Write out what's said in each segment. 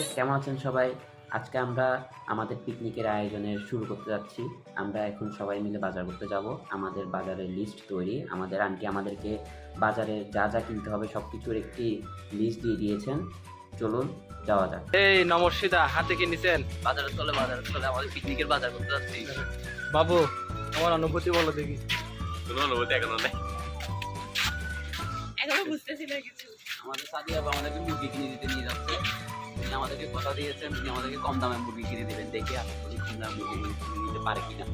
Guys, কেমন আছেন সবাই? আজকে আমরা আমাদের পিকনিকের আয়োজনের শুরু করতে যাচ্ছি। আমরা এখন সবাই মিলে বাজার করতে যাব। আমাদের বাজারের লিস্ট তৈরি। আমাদের আন্টি আমাদেরকে বাজারে যা যা কিনতে হবে সবকিছুর একটি লিস্ট দিয়ে দিয়েছেন। চলুন যাওয়া যাক। এই নমস্বিদা হাতে কি নিছেন? বাজারে চলে আমাদের পিকনিকের বাজার করতে যাচ্ছি। বাবু আমার অনুভূতি বলো দেখি। কোনো অনুভূতি এখনো নেই। এখনো বুঝতেছি না কিছু। আমাদের সাদিয়া আপা আমাদেরকে মুরগি কিনে দিতে নিয়ে যাচ্ছে। তিনি আমাদেরকে কথা দিয়েছেন তিনি আমাদেরকে কম দামে মুরগি কিনে দেবেন। দেখি আপনি যদি কম দামে মুরগি কিনে নিতে পারে কিনা।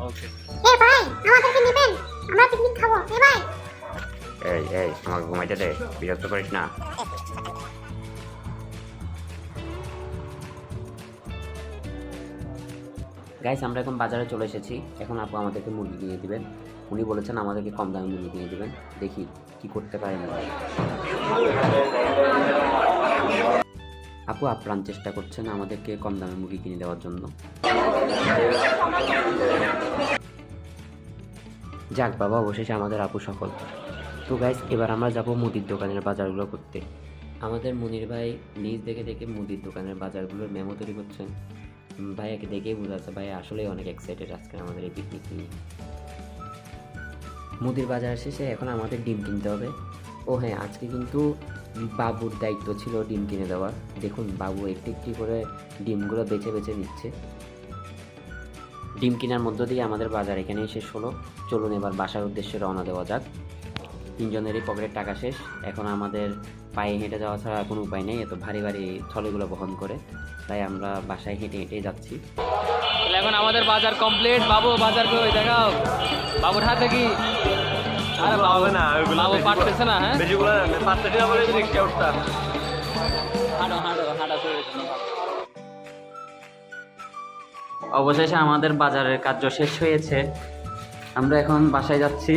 ওকে এ ভাই আমাদেরকে নেবেন, আমরা পিকনিক খাবো। এ ভাই এই আমাকে ঘুমাইতে দে, বিরক্ত করিস না। গাইস, আমরা এখন বাজারে চলে এসেছি। এখন আপু আমাদেরকে মুরগি কিনে দিবেন। উনি বলেছেন আমাদেরকে কম দামে মুরগি কিনে দিবেন। দেখি কি করতে পারেন। আপু আপ্রাণ চেষ্টা করছেন আমাদেরকে কম দামে মুরগি কিনে দেওয়ার জন্য। যাক বাবা, অবশেষে আমাদের আপু সফল। তো গাইস, এবার আমরা যাব মুদির দোকানের বাজারগুলো করতে। আমাদের মুনির ভাই নিজ দেখে দেখে মুদির দোকানের বাজারগুলোর মেমো তৈরি করছেন। ভাইয়াকে দেখেই বোঝা যাচ্ছে ভাইয়া আসলেই অনেক এক্সাইটেড আজকে আমাদের এই পিকনিক নিয়ে। মুদির বাজার শেষে এখন আমাদের ডিম কিনতে হবে। ও হ্যাঁ, আজকে কিন্তু বাবুর দায়িত্ব ছিল ডিম কিনে দেওয়ার। দেখুন বাবু একটি একটি করে ডিমগুলো বেছে বেছে নিচ্ছে। ডিম কেনার মধ্য দিয়ে আমাদের বাজার এখানেই শেষ হলো। চলুন এবার বাসার উদ্দেশ্যে রওনা দেওয়া যাক। তিনজনেরই পকেটের টাকা শেষ। এখন আমাদের পায়ে হেঁটে যাওয়া ছাড়া কোনো উপায় নেই, এত ভারী ভারী থলেগুলো বহন করে। তাই আমরা বাসায় হেঁটে হেঁটে যাচ্ছি। তাহলে এখন আমাদের বাজার কমপ্লিট। বাবু বাজার কই দেখাও। বাবুর হাতে কি? আরে বাবু না, ওইগুলো বাবু পারতেছে না। হ্যাঁ বেশিগুলো পাঁচটা দিন আমাদের রিক্সা উঠতাম। হাঁটা চলে যেত। অবশেষে আমাদের বাজারের কার্য শেষ হয়েছে। আমরা এখন বাসায় যাচ্ছি।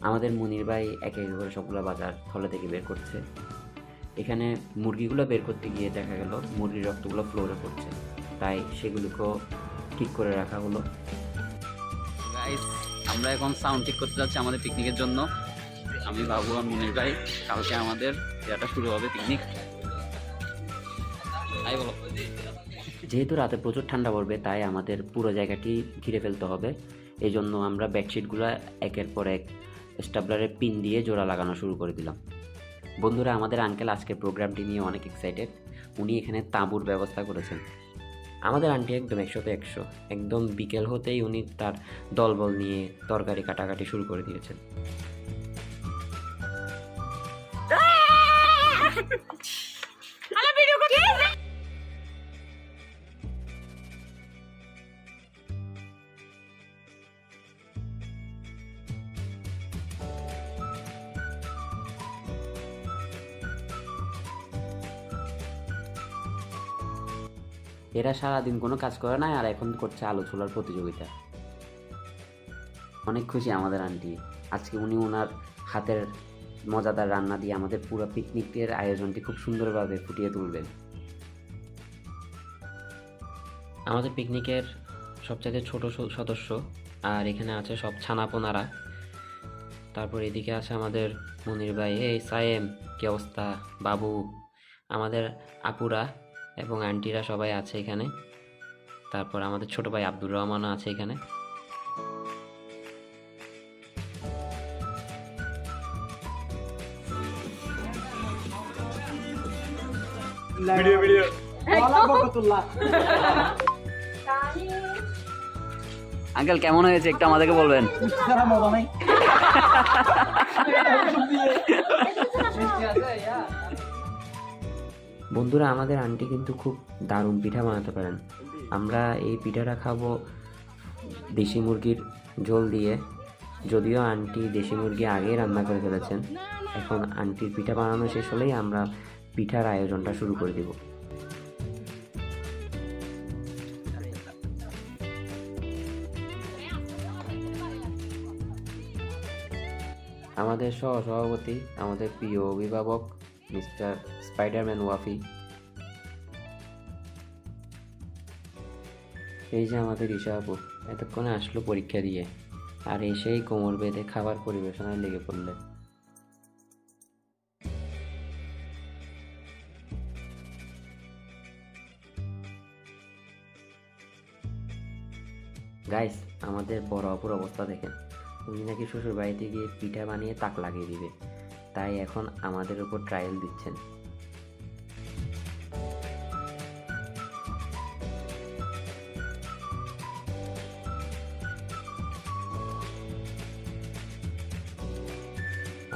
আমাদের মুনির ভাই একে একে করে সবগুলো বাজার থলে থেকে বের করছে। এখানে মুরগিগুলো বের করতে গিয়ে দেখা গেল মুরগির রক্তগুলো ফ্লোরে পড়ছে, তাই সেগুলোকেও ঠিক করে রাখা হলো। গাইস, আমরা এখন সাউন্ড ঠিক করতে যাচ্ছি আমাদের পিকনিকের জন্য। আমি বাবু আর মুনির ভাই। কালকে আমাদের যেটা শুরু হবে পিকনিক। তাই বলো। যেহেতু রাতে প্রচুর ঠান্ডা পড়বে, তাই আমাদের পুরো জায়গাটি ঘিরে ফেলতে হবে। এই জন্য আমরা বেডশিটগুলো একের পর এক স্টাবলারের পিন দিয়ে জোড়া লাগানো শুরু করে দিলাম। বন্ধুরা, আমাদের আঙ্কেল আজকের প্রোগ্রামটি নিয়ে অনেক এক্সাইটেড। উনি এখানে তাঁবুর ব্যবস্থা করেছেন। আমাদের আন্টি একদম 100তে 100। একদম বিকেল হতেই উনি তার দলবল নিয়ে তরকারি কাটাকাটি শুরু করে দিয়েছেন। হ্যালো ভিডিও করতে। এরা সারাদিন কোনো কাজ করে না, আর এখন করছে আলু ছোলার প্রতিযোগিতা। অনেক খুশি আমাদের আন্টি। আজকে উনি ওনার হাতের মজাদার রান্না দিয়ে আমাদের পুরো পিকনিকের আয়োজনটি খুব সুন্দরভাবে ফুটিয়ে তুলবেন। আমাদের পিকনিকের সবচেয়ে ছোট সদস্য, আর এখানে আছে সব ছানাপোনারা। তারপর এদিকে আছে আমাদের মনির ভাই, এই সায়েম, কি অবস্থা? বাবু, আমাদের আপুরা এবং আন্টিরা সবাই আছে এখানে। তারপর আমাদের ছোট ভাই আব্দুর রহমানও আছে এখানে। ভিডিও আঙ্কেল কেমন হয়েছে একটু আমাদেরকে বলবেন। বন্ধুরা, আমাদের আন্টি কিন্তু খুব দারুণ পিঠা বানাতে পারেন। আমরা এই পিঠাটা খাবো দেশি মুরগির ঝোল দিয়ে। যদিও আন্টি দেশি মুরগি আগেই রান্না করে ফেলেছেন। এখন আন্টির পিঠা বানানো শেষ হলেই আমরা পিঠার আয়োজনটা শুরু করে দেব। আমাদের সহসভাপতি, আমাদের প্রিয় অভিভাবক মিস্টার স্পাইডারম্যান ওয়াফি। এই যে আমাদের ঈশা আপু এতক্ষণে আসলো পরীক্ষা দিয়ে, আর এসেই কোমর বেঁধে খাবার পরিবেশনায় লেগে পড়লে। গাইস, আমাদের বড় অপুর অবস্থা দেখেন। উনি নাকি শ্বশুর বাড়িতে গিয়ে পিঠা বানিয়ে তাক লাগিয়ে দিবে, তাই এখন আমাদের উপর ট্রায়াল দিচ্ছেন।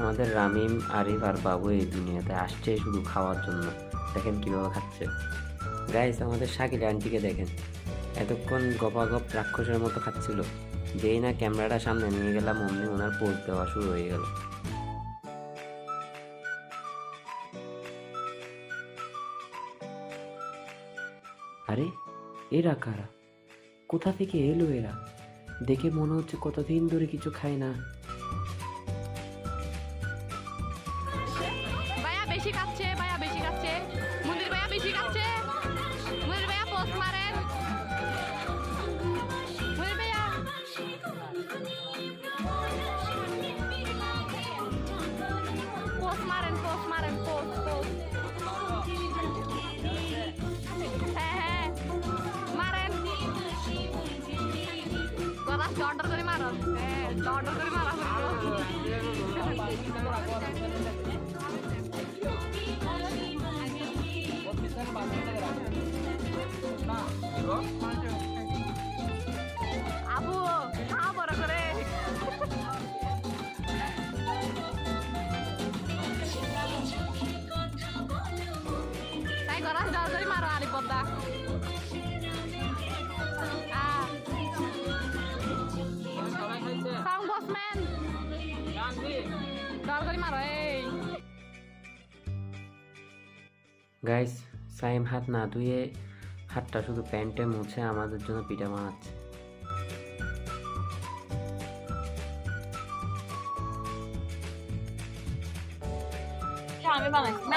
আমাদের রামিম, আরিফ আর বাবু এই দুনিয়াতে আসছে শুধু খাওয়ার জন্য। দেখেন কিভাবে খাচ্ছে। গাইস, আমাদের শাকিল আন্টিকে দেখেন, এতক্ষণ গপাগপ রাক্ষসের মতো খাচ্ছিল। যেই না ক্যামেরাটা সামনে নিয়ে গেলাম অমনি ওনার পোজ দেওয়া শুরু হয়ে গেল। আরে এরা কারা? কোথা থেকে এলো এরা? দেখে মনে হচ্ছে কতদিন ধরে কিছু খায় না। ভাইয়া বেশি খাচ্ছে, ভাইয়া বেশি খাচ্ছে, মন্দির ভাইয়া বেশি খাচ্ছে, মন্দির ভাইয়া পোস্ট মারেন, মন্দির ভাইয়া পোস্ট মারেন, পোস্ট মারেন, পোস্ট পোস্ট, হ্যাঁ মারেন, গলাস অর্ডার করে মারন, হ্যাঁ অর্ডার করে মারা আবু খা বড় করে তাই গলাস দরকারি মারো আরি পদ্মা সাউন্ড বসম্যান দরকারি মারো এই গাইস, সাইম হাত না ধুয়ে হাতটা শুধু প্যান্টে মুছে আমাদের জন্য পিঠা বানাচ্ছে। আমি বানাইছি না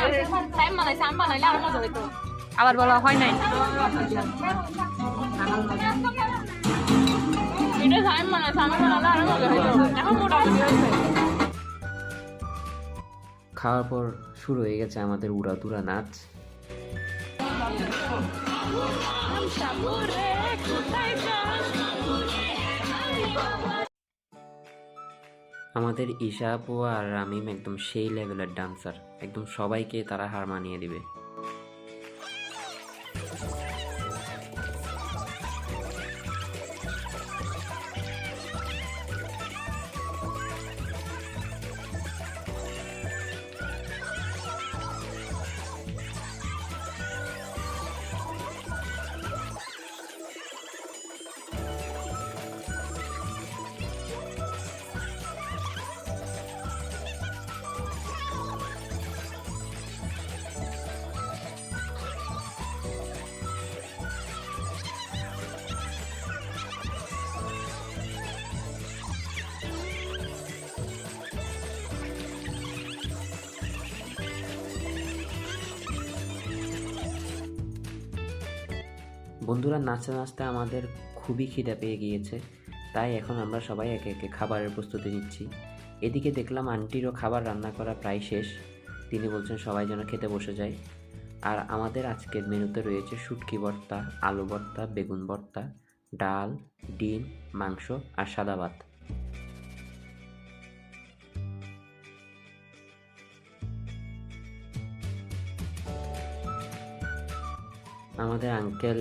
টাইম বানাইছি আমি বানাইলে আরো মজা হইতো আবার বলা হয় নাই এটা টাইম বানাইছি আমি বানালে আরো মজা হইতো এখন মোটামুটি হয়েছে খাওয়ার পর শুরু হয়ে গেছে আমাদের উড়াদুরা নাচ। আমাদের ঈশা আপু আর রামিম একদম সেই লেভেলের ডান্সার, একদম সবাইকে তারা হার মানিয়ে দিবে। বন্ধুরা, নাচতে নাচতে আমাদের খুবই খিদে পেয়ে গিয়েছে, তাই এখন আমরা সবাই একে একে খাবারের প্রস্তুতি নিচ্ছি। এদিকে দেখলাম আন্টিরও খাবার রান্না করা প্রায় শেষ, তিনি বলছেন সবাই যেন খেতে বসে যায়। আর আমাদের আজকের মেনুতে রয়েছে শুটকি ভর্তা, আলু ভর্তা, বেগুন ভর্তা, ডাল, ডিম, মাংস আর সাদা ভাত। আমাদের আঙ্কেল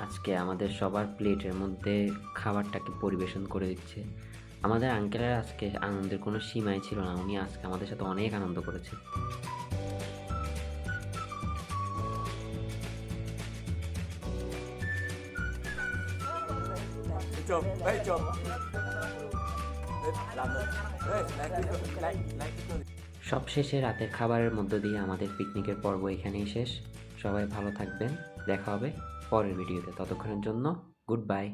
আজকে আমাদের সবার প্লেটের মধ্যে খাবারটাকে পরিবেশন করে দিচ্ছে। আমাদের আঙ্কেলের আজকে আনন্দের কোনো সীমাই ছিল না, উনি আজকে আমাদের সাথে অনেক আনন্দ করেছে। সব শেষে রাতের খাবারের মধ্য দিয়ে আমাদের পিকনিকের পর্ব এখানেই শেষ। সবাই ভালো থাকবেন, দেখা হবে পরের ভিডিওতে। ততক্ষণের জন্য গুড বাই।